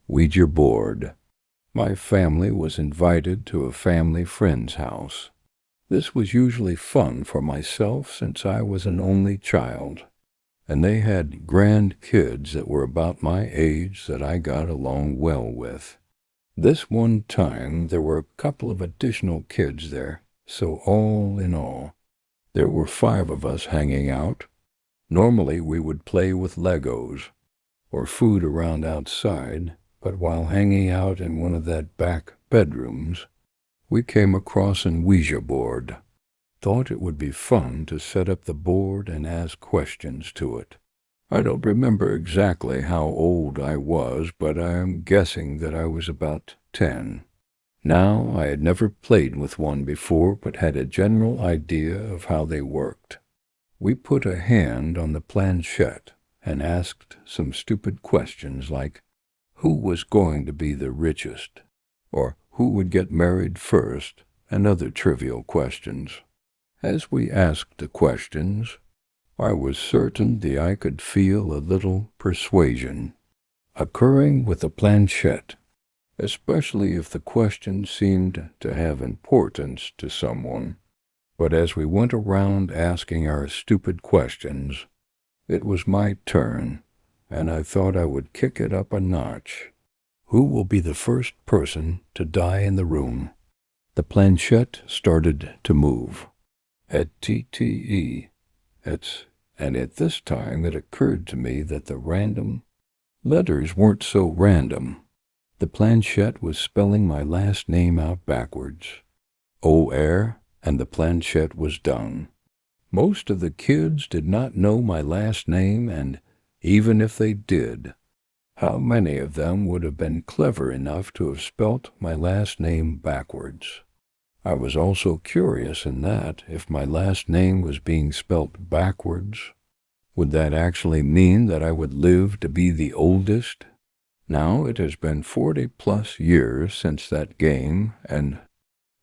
Ouija Board. My family was invited to a family friend's house. This was usually fun for myself since I was an only child, and they had grandkids that were about my age that I got along well with. This one time there were a couple of additional kids there, so all in all, there were 5 of us hanging out. Normally we would play with Legos or food around outside, but while hanging out in one of that back bedrooms, we came across an Ouija board. Thought it would be fun to set up the board and ask questions to it. I don't remember exactly how old I was, but I am guessing that I was about 10. Now, I had never played with one before, but had a general idea of how they worked. We put a hand on the planchette and asked some stupid questions like, who was going to be the richest, or who would get married first, and other trivial questions. As we asked the questions, I was certain that I could feel a little persuasion occurring with the planchette, especially if the question seemed to have importance to someone. But as we went around asking our stupid questions, it was my turn, and I thought I would kick it up a notch. Who will be the first person to die in the room? The planchette started to move. At TTE, and at this time it occurred to me that the random letters weren't so random. The planchette was spelling my last name out backwards. O-R, and the planchette was done. Most of the kids did not know my last name, and even if they did, how many of them would have been clever enough to have spelt my last name backwards? I was also curious in that, if my last name was being spelt backwards, would that actually mean that I would live to be the oldest? Now it has been 40+ years since that game, and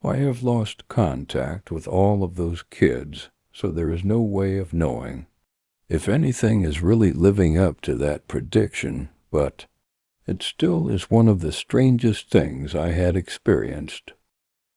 I have lost contact with all of those kids, so there is no way of knowing if anything is really living up to that prediction, but it still is one of the strangest things I had experienced.